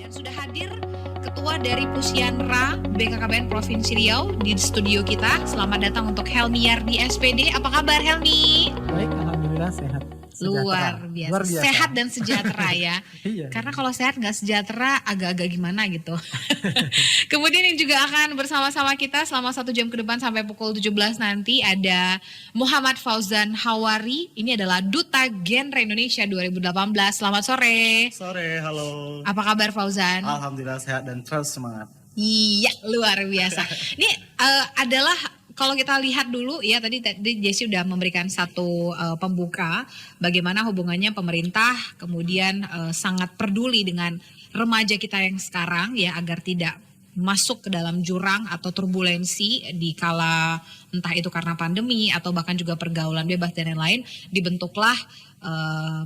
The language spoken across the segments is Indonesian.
Dan sudah hadir Ketua dari Pusyanra BKKBN Provinsi Riau di studio kita. Selamat datang untuk Helmi Yardi SPD. Apa kabar Helmi? Baik, alhamdulillah sehat. Luar biasa. Sehat dan sejahtera ya. Iya. Karena kalau sehat nggak sejahtera agak-agak gimana gitu. Kemudian yang juga akan bersama-sama kita selama 1 jam ke depan sampai pukul 17 nanti ada Muhammad Fauzan Hawari. Ini adalah Duta Genre Indonesia 2018. Selamat sore. Sore, halo. Apa kabar Fauzan? Alhamdulillah sehat dan terus semangat. Iya, luar biasa. Ini adalah kalau kita lihat dulu ya tadi Jessie udah memberikan satu pembuka bagaimana hubungannya pemerintah kemudian sangat peduli dengan remaja kita yang sekarang ya agar tidak masuk ke dalam jurang atau turbulensi di kala entah itu karena pandemi atau bahkan juga pergaulan bebas dan lain-lain. Dibentuklah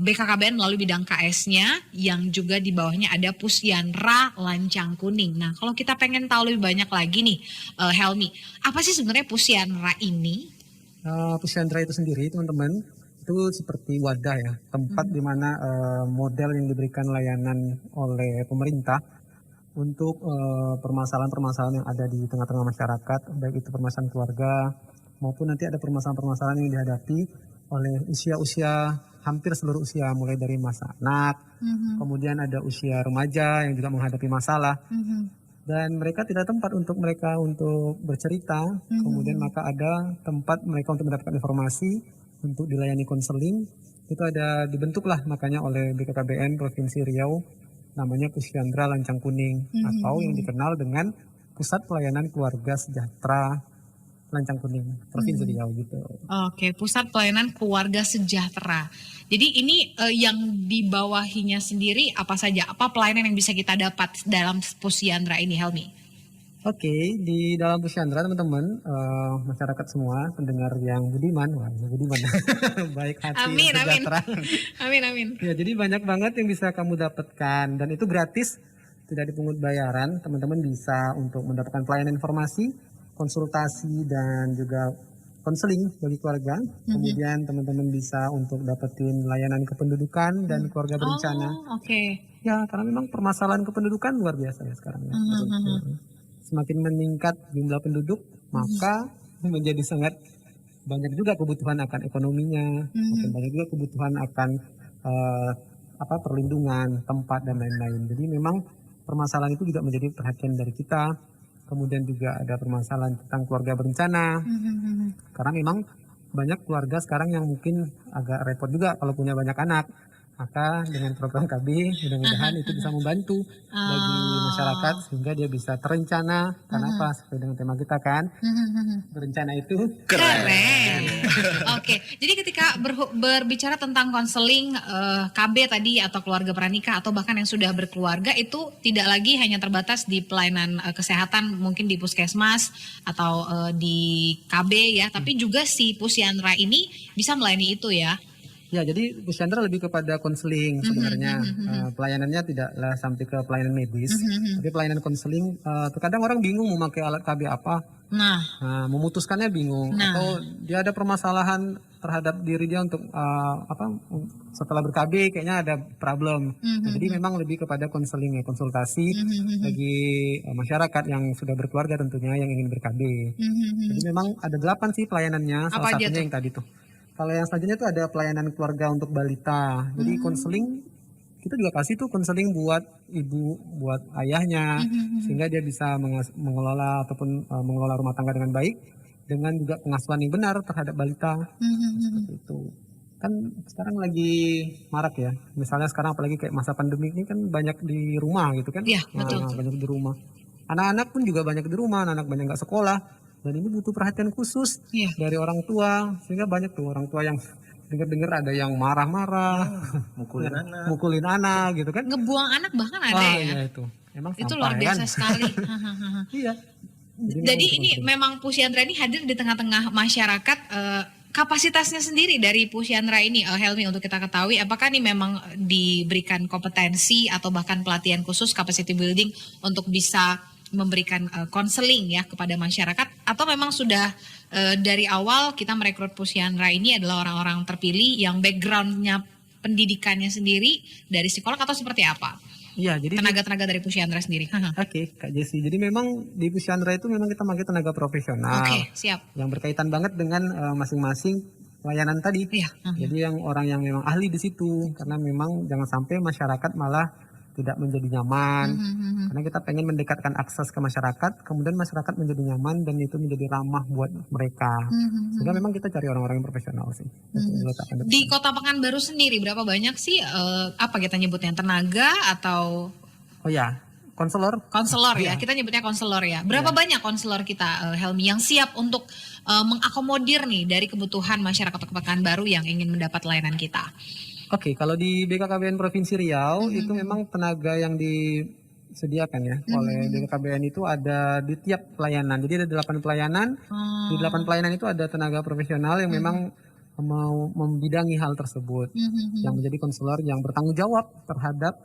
BKKBN melalui bidang KS-nya yang juga di bawahnya ada Pusyanra Lancang Kuning. Nah, kalau kita pengen tahu lebih banyak lagi nih, Helmi, apa sih sebenarnya Pusyanra ini? Pusyanra itu sendiri, teman-teman, itu seperti wadah ya, tempat di mana model yang diberikan layanan oleh pemerintah untuk permasalahan-permasalahan yang ada di tengah-tengah masyarakat, baik itu permasalahan keluarga maupun nanti ada permasalahan-permasalahan yang dihadapi oleh usia-usia hampir seluruh usia, mulai dari masa anak, kemudian ada usia remaja yang juga menghadapi masalah, dan mereka tidak ada tempat untuk mereka untuk bercerita, kemudian maka ada tempat mereka untuk mendapatkan informasi, untuk dilayani konseling, itu ada dibentuklah makanya oleh BKKBN Provinsi Riau, namanya Pusyanra Lancang Kuning, atau yang dikenal dengan Pusat Pelayanan Keluarga Sejahtera Lancang Kuning, Provinsi Riau gitu. Oke, Pusat Pelayanan Keluarga Sejahtera. Jadi ini yang di bawahinya sendiri apa saja? Apa pelayanan yang bisa kita dapat dalam Pusyanra ini, Helmi? Oke, di dalam Pusyanra teman-teman, masyarakat semua, pendengar yang budiman, wah budiman, baik hati Amin, dan amin. sejahtera. Amin. Ya, jadi banyak banget yang bisa kamu dapatkan dan itu gratis, tidak dipungut bayaran. Teman-teman bisa untuk mendapatkan pelayanan informasi, konsultasi dan juga konseling bagi keluarga. Kemudian teman-teman bisa untuk dapetin layanan kependudukan dan keluarga berencana. Oh, oke. Ya, karena memang permasalahan kependudukan luar biasa ya sekarang ya. Semakin meningkat jumlah penduduk, maka menjadi sangat banyak juga kebutuhan akan ekonominya, makin banyak juga kebutuhan akan perlindungan, tempat dan lain-lain. Jadi memang permasalahan itu juga menjadi perhatian dari kita. Kemudian juga ada permasalahan tentang keluarga berencana, karena memang banyak keluarga sekarang yang mungkin agak repot juga kalau punya banyak anak. Maka dengan program KB mudah-mudahan itu bisa membantu bagi masyarakat sehingga dia bisa terencana. Karena apa? Sesuai dengan tema kita kan, berencana itu Keren. Oke, jadi ketika berbicara tentang konseling KB tadi atau keluarga pranikah atau bahkan yang sudah berkeluarga itu tidak lagi hanya terbatas di pelayanan kesehatan mungkin di puskesmas atau di KB ya, tapi juga si Pusyanra ini bisa melayani itu ya. Ya, jadi Pusyanra lebih kepada konseling sebenarnya. Pelayanannya tidaklah sampai ke pelayanan medis, tapi pelayanan konseling. Terkadang orang bingung mau pakai alat KB apa. Nah, memutuskannya bingung. Atau dia ada permasalahan terhadap diri dia untuk setelah ber-KB kayaknya ada problem. Jadi memang lebih kepada konseling ya, konsultasi bagi masyarakat yang sudah berkeluarga tentunya yang ingin ber-KB. Jadi memang ada 8 sih pelayanannya. Salah satunya yang tadi tuh. Kalau yang selanjutnya itu ada pelayanan keluarga untuk balita. Jadi konseling, kita juga kasih tuh konseling buat ibu, buat ayahnya. Sehingga dia bisa mengelola ataupun mengelola rumah tangga dengan baik. Dengan juga pengasuhan yang benar terhadap balita. Seperti itu. Kan sekarang lagi marak ya. Misalnya sekarang apalagi kayak masa pandemi ini kan banyak di rumah gitu kan. Iya, betul. Banyak di rumah. Anak-anak pun juga banyak di rumah, anak-anak banyak nggak sekolah. Dan ini butuh perhatian khusus dari orang tua, sehingga banyak tuh orang tua yang dengar-dengar ada yang marah-marah, mukulin anak gitu kan. Ngebuang anak bahkan ada ya. Iya itu. Emang itu sampah, luar biasa kan? sekali. Iya. Jadi ini memang Pusyanra ini hadir di tengah-tengah masyarakat. Kapasitasnya sendiri dari Pusyanra ini, Helmi, untuk kita ketahui, apakah ini memang diberikan kompetensi atau bahkan pelatihan khusus capacity building untuk bisa memberikan konseling ya kepada masyarakat, atau memang sudah dari awal kita merekrut Pusyanra ini adalah orang-orang terpilih yang backgroundnya pendidikannya sendiri dari psikolog atau seperti apa? Iya, jadi tenaga-tenaga dari Pusyandra sendiri. Oke, Kak Jessi. Jadi memang di Pusyandra itu memang kita pakai tenaga profesional. Oke, siap. Yang berkaitan banget dengan masing-masing layanan tadi. Iya. Jadi yang orang yang memang ahli di situ, karena memang jangan sampai masyarakat malah tidak menjadi nyaman. Karena kita pengen mendekatkan akses ke masyarakat, kemudian masyarakat menjadi nyaman dan itu menjadi ramah buat mereka. Sehingga memang kita cari orang-orang yang profesional sih. Di Kota Pekanbaru sendiri berapa banyak sih apa kita nyebutnya, tenaga atau Oh ya, konselor. konselor ya? Iya. Kita nyebutnya konselor ya. Berapa banyak konselor kita Helmi yang siap untuk mengakomodir nih dari kebutuhan masyarakat Kota Pekanbaru yang ingin mendapat layanan kita? Oke, kalau di BKKBN Provinsi Riau itu memang tenaga yang disediakan ya oleh BKKBN itu ada di tiap pelayanan. Jadi ada 8 pelayanan. Di 8 pelayanan itu ada tenaga profesional yang memang mau membidangi hal tersebut. Yang menjadi konselor yang bertanggung jawab terhadap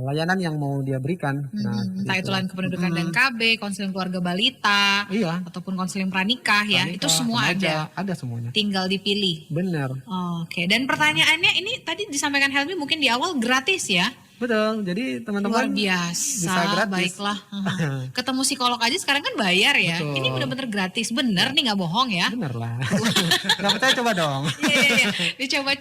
layanan yang mau dia berikan. Nah, Entah itu gitu. layanan kependudukan dan KB, konseling keluarga balita, Iya. ataupun konseling pranikah ya. Itu semua Remaja, ada. ada semuanya. Tinggal dipilih. Benar. Oke, dan pertanyaannya ini tadi disampaikan Helmi mungkin di awal gratis ya? Betul. Jadi teman-teman Luar biasa, bisa gratis. baiklah. Ketemu psikolog aja sekarang kan bayar ya. Betul. Ini benar-benar gratis, bener nih nggak bohong ya? Benar lah. Nggak percaya coba dong. Iya. Dicoba.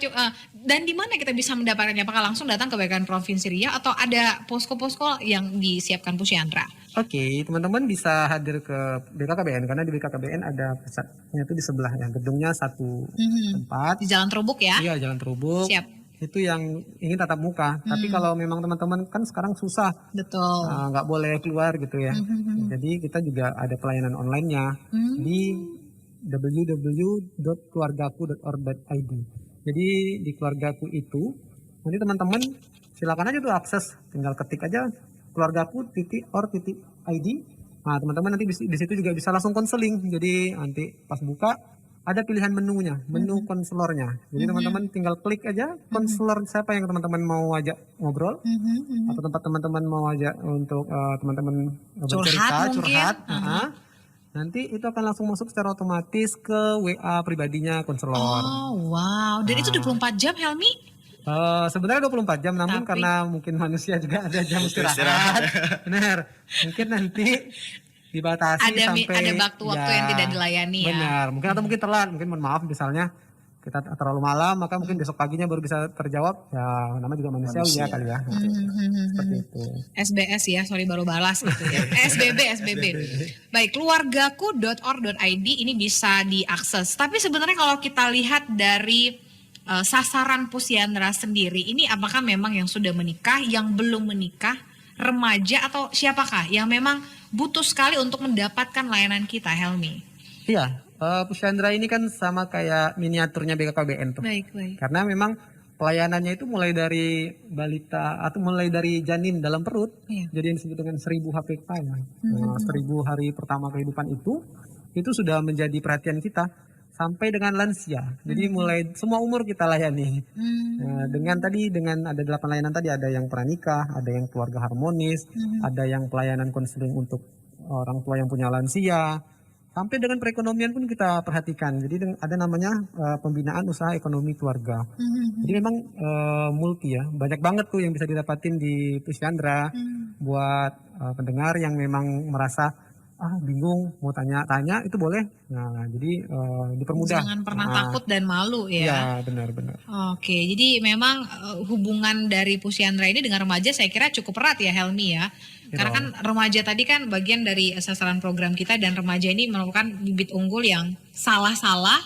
Dan di mana kita bisa mendapatkannya? Apakah langsung datang ke BKN Provinsi Riau atau ada posko-posko yang disiapkan Pusyandra? Oke, teman-teman bisa hadir ke BKKBN karena di BKKBN ada pusatnya itu di sebelah ya, gedungnya satu tempat. Di Jalan Terubuk ya? Iya, Jalan Terubuk. Siap. Itu yang ingin tatap muka. Tapi kalau memang teman-teman kan sekarang susah, Betul. nggak boleh keluar gitu ya. Jadi kita juga ada pelayanan online-nya di www.keluargaku.org.id. Jadi di keluargaku itu nanti teman-teman silakan aja tuh akses, tinggal ketik aja keluargaku.org.id. Nah, teman-teman nanti di situ juga bisa langsung konseling. Jadi nanti pas buka ada pilihan menunya, menu konselornya. Jadi teman-teman tinggal klik aja konselor siapa yang teman-teman mau ajak ngobrol atau tempat teman-teman mau ajak untuk teman-teman bercerita, mungkin. curhat. Nanti itu akan langsung masuk secara otomatis ke WA pribadinya konselor. Oh wow, dan itu 24 jam Helmi? Sebenarnya 24 jam, namun Tapi- karena mungkin manusia juga ada jam istirahat. Benar. Mungkin nanti dibatasi sampai ada waktu-waktu yang tidak dilayani ya. Benar. Mungkin atau mungkin telat, mungkin mohon maaf misalnya kita terlalu malam, maka mungkin besok paginya baru bisa terjawab. Ya, namanya juga manusiawi ya kali ya. Seperti itu. SBS ya, sorry baru balas gitu ya. SBB. Baik, keluargaku.org.id ini bisa diakses. Tapi sebenarnya kalau kita lihat dari sasaran Pusyandra sendiri, ini apakah memang yang sudah menikah, yang belum menikah, remaja atau siapakah yang memang butuh sekali untuk mendapatkan layanan kita, Helmi? Iya, Pusyandra ini kan sama kayak miniaturnya BKKBN tuh. Baik. Karena memang pelayanannya itu mulai dari balita atau mulai dari janin dalam perut. Iya. Jadi yang disebut dengan 1000 HPK ya. 1000 hari pertama kehidupan itu sudah menjadi perhatian kita sampai dengan lansia. Jadi mulai semua umur kita layani. Nah, dengan ada 8 layanan tadi, ada yang pranikah, ada yang keluarga harmonis, ada yang pelayanan konseling untuk orang tua yang punya lansia. Sampai dengan perekonomian pun kita perhatikan. Jadi ada namanya pembinaan usaha ekonomi keluarga. Jadi memang multi ya. Banyak banget tuh yang bisa didapatin di Pusyandra buat pendengar yang memang merasa bingung mau tanya-tanya itu boleh. Nah, jadi dipermudah. Jangan pernah takut dan malu ya. Iya, benar-benar. Oke, jadi memang hubungan dari Pusyandra ini dengan remaja saya kira cukup erat ya Helmi ya. Karena kan remaja tadi kan bagian dari sasaran program kita, dan remaja ini merupakan bibit unggul yang salah-salah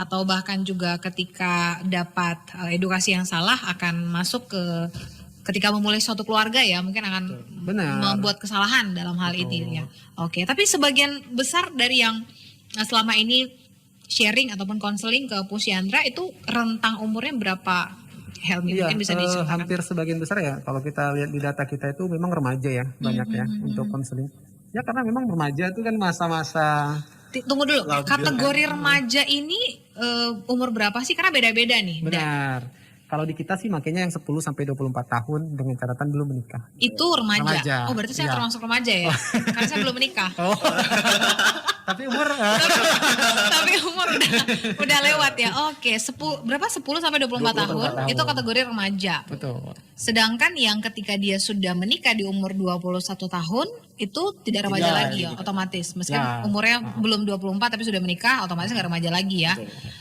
atau bahkan juga ketika dapat edukasi yang salah akan masuk ketika memulai suatu keluarga ya, mungkin akan Benar. membuat kesalahan dalam hal ini ya. Oke, tapi sebagian besar dari yang selama ini sharing ataupun konseling ke Pusyandra itu rentang umurnya berapa, Helmi? Iya, Mungkin bisa diceritakan. hampir sebagian besar ya. Kalau kita lihat di data kita itu memang remaja ya, banyak ya untuk konseling. Ya karena memang remaja itu kan masa-masa. Tunggu dulu, kategori remaja ini umur berapa sih? Karena beda-beda nih. Benar. Kalau di kita sih makanya yang 10 sampai 24 tahun dengan catatan belum menikah. Itu remaja. Remaja, Oh, berarti saya iya. termasuk remaja ya? Karena saya belum menikah. Tapi umur Tapi umur udah lewat ya. Oke, berapa 10 sampai 24 tahun itu kategori remaja. betul. Sedangkan yang ketika dia sudah menikah di umur 21 tahun itu tidak remaja lagi ya, otomatis. Meskipun umurnya belum 24 tapi sudah menikah, otomatis nggak remaja lagi ya.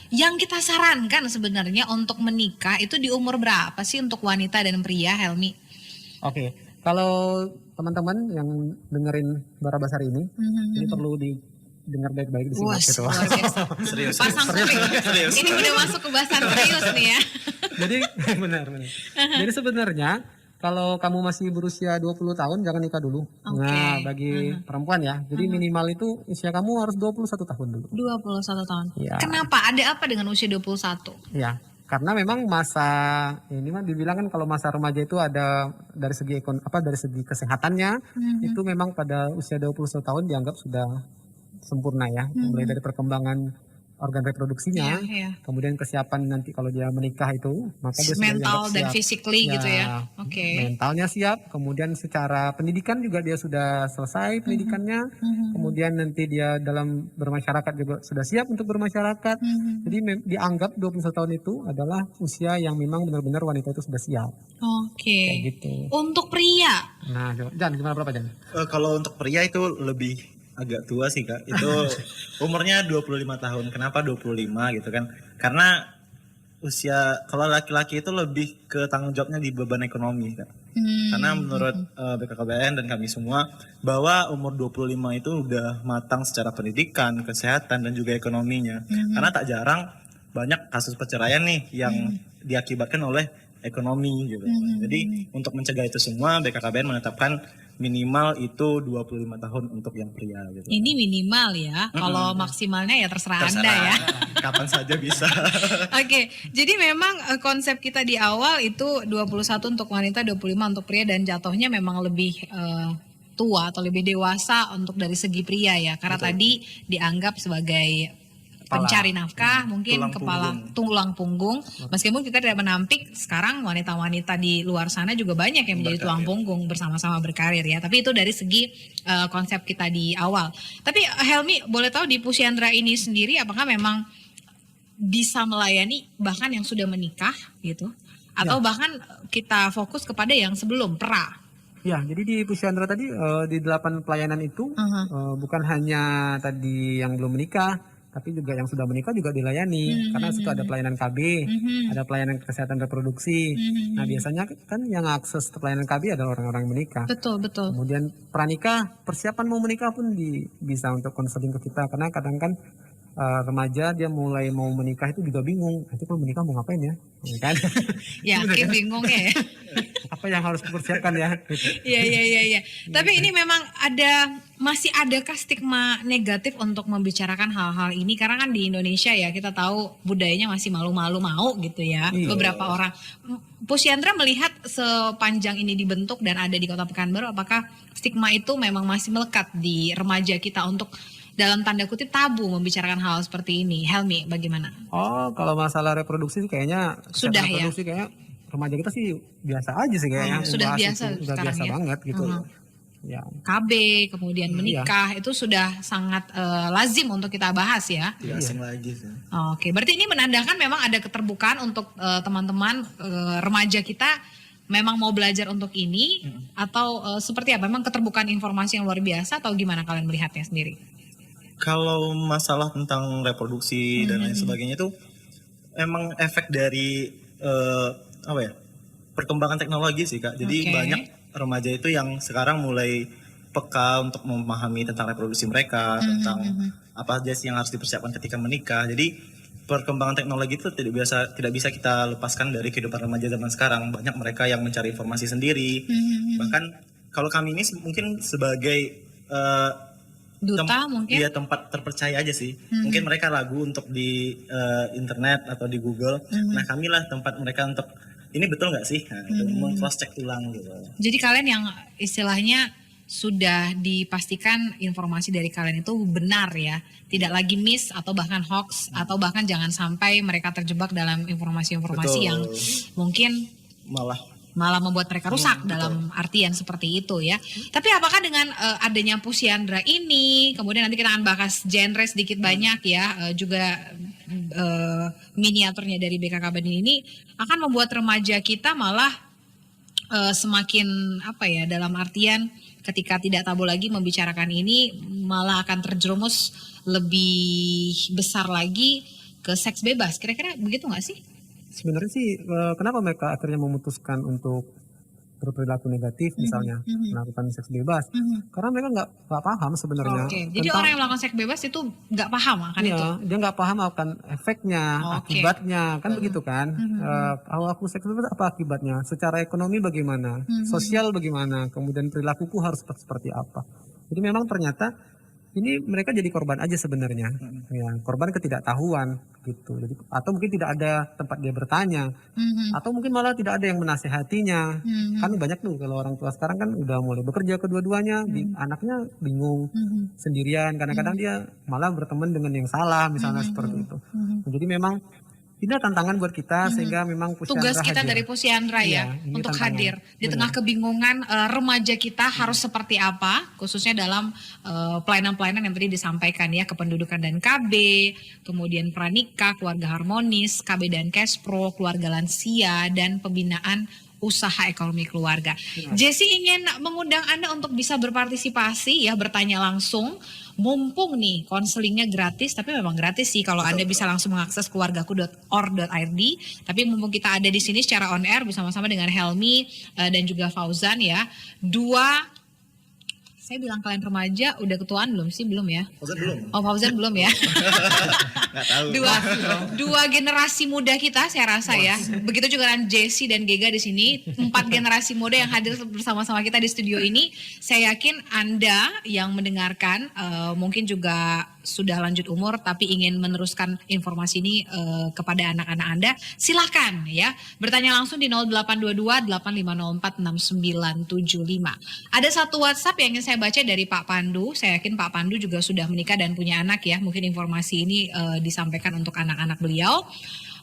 Yang kita sarankan sebenarnya untuk menikah itu di umur berapa sih untuk wanita dan pria, Helmi? Oke, kalau teman-teman yang dengerin Bara Basar ini perlu didengar baik-baik di sini. Wah, Gitu. luar biasa. Serius. Pasang kuping. Ini udah masuk ke bahasan serius nih ya. Jadi benar. Jadi sebenarnya kalau kamu masih berusia 20 tahun jangan nikah dulu. Nah, bagi perempuan ya. Jadi minimal itu usia kamu harus 21 tahun dulu. 21 tahun. Ya. Kenapa? Ada apa dengan usia 21? Ya, karena memang masa ini mah dibilang kan kalau masa remaja itu ada dari segi dari segi kesehatannya itu memang pada usia 21 tahun dianggap sudah sempurna ya. Mulai dari perkembangan organ reproduksinya, kemudian kesiapan nanti kalau dia menikah itu, maka dia mental sudah dan siap. physically gitu ya. Oke. Mentalnya siap, kemudian secara pendidikan juga dia sudah selesai pendidikannya, kemudian nanti dia dalam bermasyarakat juga sudah siap untuk bermasyarakat. Jadi dianggap 21 tahun itu adalah usia yang memang benar-benar wanita itu sudah siap. Oke. Kayak gitu. Untuk pria? Nah, Jan gimana berapa Jan? Kalau untuk pria itu lebih agak tua sih Kak. Itu umurnya 25 tahun. Kenapa 25 gitu kan? Karena usia kalau laki-laki itu lebih ke tanggung jawabnya di beban ekonomi Kak. Karena menurut BKKBN dan kami semua bahwa umur 25 itu udah matang secara pendidikan, kesehatan dan juga ekonominya. Karena tak jarang banyak kasus perceraian nih yang diakibatkan oleh ekonomi gitu. Jadi untuk mencegah itu semua BKKBN menetapkan minimal itu 25 tahun untuk yang pria gitu. Ini minimal ya. Kalau maksimalnya ya terserah Anda ya. Kapan saja bisa. Oke, jadi memang konsep kita di awal itu 21 untuk wanita, 25 untuk pria dan jatuhnya memang lebih tua atau lebih dewasa untuk dari segi pria ya. Karena tadi dianggap sebagai pencari nafkah, mungkin tulang punggung. Meskipun kita tidak menampik sekarang wanita-wanita di luar sana juga banyak yang menjadi tulang punggung bersama-sama berkarir ya. Tapi itu dari segi konsep kita di awal. Tapi Helmi, boleh tahu di Pusyandra ini sendiri apakah memang bisa melayani bahkan yang sudah menikah gitu? Atau bahkan kita fokus kepada yang sebelum pra? Ya, jadi di Pusyandra tadi di 8 pelayanan itu bukan hanya tadi yang belum menikah, tapi juga yang sudah menikah juga dilayani. Karena situ ada pelayanan KB, ada pelayanan kesehatan reproduksi. Nah biasanya kan yang akses ke pelayanan KB adalah orang-orang menikah. Betul. Kemudian pranikah, persiapan mau menikah pun bisa untuk konseling ke kita. Karena kadang kan remaja dia mulai mau menikah itu juga bingung. Nanti kalau menikah mau ngapain ya? Kan? Yakin bingung ya. Apa yang harus dipersiapkan ya? Iya. Tapi ini memang masih adakah stigma negatif untuk membicarakan hal-hal ini? Karena kan di Indonesia ya kita tahu budayanya masih malu-malu mau gitu ya. Beberapa orang. Pusyandra melihat sepanjang ini dibentuk dan ada di Kota Pekanbaru, apakah stigma itu memang masih melekat di remaja kita untuk dalam tanda kutip tabu membicarakan hal seperti ini? Helmi, bagaimana? Oh, kalau masalah reproduksi sih kayaknya sudah ya. Reproduksi kayaknya remaja kita sih biasa aja sih kayaknya. Sudah biasa itu, sudah biasa ya? banget gitu. Ya. KB, kemudian menikah itu sudah sangat lazim untuk kita bahas ya. Tidak asing lagi sih. Oke, berarti ini menandakan memang ada keterbukaan untuk teman-teman remaja kita memang mau belajar untuk ini atau seperti apa? Memang keterbukaan informasi yang luar biasa atau gimana kalian melihatnya sendiri? Kalau masalah tentang reproduksi dan lain sebagainya itu emang efek dari perkembangan teknologi sih Kak. Jadi banyak remaja itu yang sekarang mulai peka untuk memahami tentang reproduksi mereka, tentang apa aja sih yang harus dipersiapkan ketika menikah. Jadi perkembangan teknologi itu tidak bisa kita lepaskan dari kehidupan remaja zaman sekarang. Banyak mereka yang mencari informasi sendiri. Bahkan kalau kami ini mungkin sebagai duta mungkin? Iya, tempat terpercaya aja sih. Mungkin mereka ragu untuk di internet atau di Google. Nah kamilah tempat mereka untuk ini betul nggak sih? Nah, itu cross check ulang gitu. Jadi kalian yang istilahnya sudah dipastikan informasi dari kalian itu benar ya, tidak lagi miss atau bahkan hoax atau bahkan jangan sampai mereka terjebak dalam informasi-informasi yang mungkin malah malah membuat mereka rusak dalam artian seperti itu ya. Tapi apakah dengan adanya Pusyandra ini, kemudian nanti kita akan bahas genre sedikit banyak ya, juga miniaturnya dari BKKBN ini akan membuat remaja kita malah semakin apa ya, dalam artian ketika tidak tabu lagi membicarakan ini malah akan terjerumus lebih besar lagi ke seks bebas. Kira-kira begitu nggak sih? Sebenarnya sih kenapa mereka akhirnya memutuskan untuk berperilaku negatif misalnya melakukan seks bebas? Karena mereka nggak paham sebenarnya. Jadi orang yang melakukan seks bebas itu nggak paham akan itu? Dia nggak paham akan efeknya, akibatnya, kan begitu kan? Kalau aku seks bebas apa akibatnya? Secara ekonomi bagaimana? Sosial bagaimana? Kemudian perilakuku harus seperti apa? Jadi memang ternyata ini mereka jadi korban aja sebenarnya, ya, korban ketidaktahuan gitu. Jadi atau mungkin tidak ada tempat dia bertanya, atau mungkin malah tidak ada yang menasehatinya. Kan banyak tuh kalau orang tua sekarang kan udah mulai bekerja kedua-duanya, anaknya bingung sendirian. Kadang-kadang dia malah berteman dengan yang salah, misalnya seperti itu. Jadi memang ini tantangan buat kita sehingga memang Pusyandra tugas kita hadir. dari Pusyandra ya untuk tantangan. Hadir di tengah kebingungan remaja kita harus seperti apa, khususnya dalam pelayanan-pelayanan yang tadi disampaikan ya, kependudukan dan KB, kemudian pranikah, keluarga harmonis, KB dan Kespro, keluarga lansia, dan pembinaan usaha ekonomi keluarga. Jesse ingin mengundang Anda untuk bisa berpartisipasi ya, bertanya langsung. Mumpung nih konselingnya gratis, tapi memang gratis sih kalau Anda bisa langsung mengakses keluargaku.org.id. Tapi mumpung kita ada di sini secara on air bersama-sama dengan Helmi dan juga Fauzan ya. Saya bilang kalian remaja, udah ketuaan belum sih? Belum ya? Fauzan belum. Oh, Fauzan belum ya? Nggak tahu. Dua generasi muda kita saya rasa ya. Begitu juga dengan Jesse dan Gega di sini. 4 generasi muda yang hadir bersama-sama kita di studio ini. Saya yakin Anda yang mendengarkan mungkin juga sudah lanjut umur tapi ingin meneruskan informasi ini kepada anak-anak Anda. Silakan ya. Bertanya langsung di 0822 8504 6975. Ada satu WhatsApp yang ingin saya baca dari Pak Pandu. Saya yakin Pak Pandu juga sudah menikah dan punya anak ya. Mungkin informasi ini disampaikan untuk anak-anak beliau.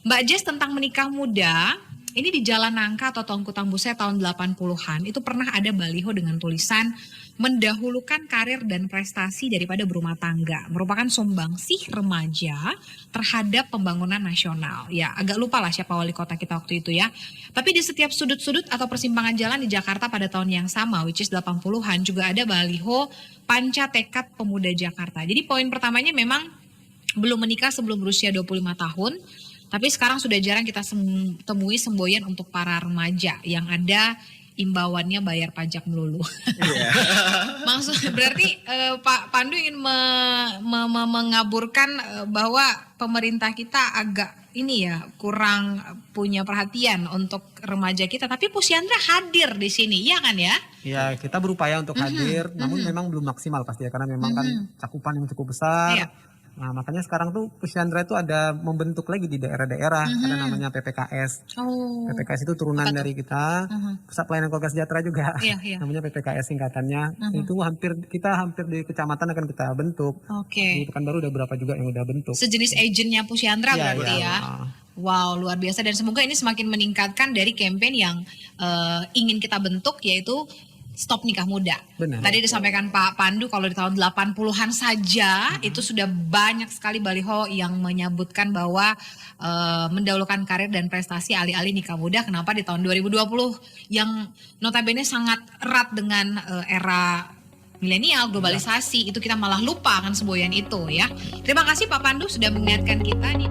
Mbak Jess, tentang menikah muda, ini di Jalan Nangka atau Tongku Tambusnya tahun 80-an, itu pernah ada baliho dengan tulisan mendahulukan karir dan prestasi daripada berumah tangga. Merupakan sumbangsih remaja terhadap pembangunan nasional. Ya, agak lupa lah siapa wali kota kita waktu itu ya. Tapi di setiap sudut-sudut atau persimpangan jalan di Jakarta pada tahun yang sama, which is 80-an, juga ada baliho Panca Tekad Pemuda Jakarta. Jadi poin pertamanya memang belum menikah sebelum berusia 25 tahun. Tapi sekarang sudah jarang kita temui semboyan untuk para remaja yang ada imbauannya bayar pajak melulu. Yeah. Maksud berarti Pak Pandu ingin mengaburkan bahwa pemerintah kita agak ini ya kurang punya perhatian untuk remaja kita. Tapi Pusyandra hadir di sini, ya kan ya? Ya, kita berupaya untuk hadir, namun memang belum maksimal pasti ya, karena memang kan cakupan yang cukup besar. Yeah. Nah, makanya sekarang tuh Pusyandra itu ada membentuk lagi di daerah-daerah, ada namanya PPKS. PPKS itu turunan dari kita, Pusat Pelayanan Keluarga Sejahtera juga, namanya PPKS singkatannya. Itu kita hampir di kecamatan akan kita bentuk. Di Pekanbaru udah berapa juga yang udah bentuk. Sejenis agentnya Pusyandra berarti ya. Wow, luar biasa, dan semoga ini semakin meningkatkan dari campaign yang ingin kita bentuk, yaitu Stop Nikah Muda. Benar. Tadi disampaikan Pak Pandu kalau di tahun 80-an saja itu sudah banyak sekali baliho yang menyebutkan bahwa mendahulukan karir dan prestasi alih-alih nikah muda. Kenapa di tahun 2020 yang notabene sangat erat dengan era milenial, globalisasi, itu kita malah lupa akan semboyan itu ya. Terima kasih Pak Pandu sudah mengingatkan kita nih.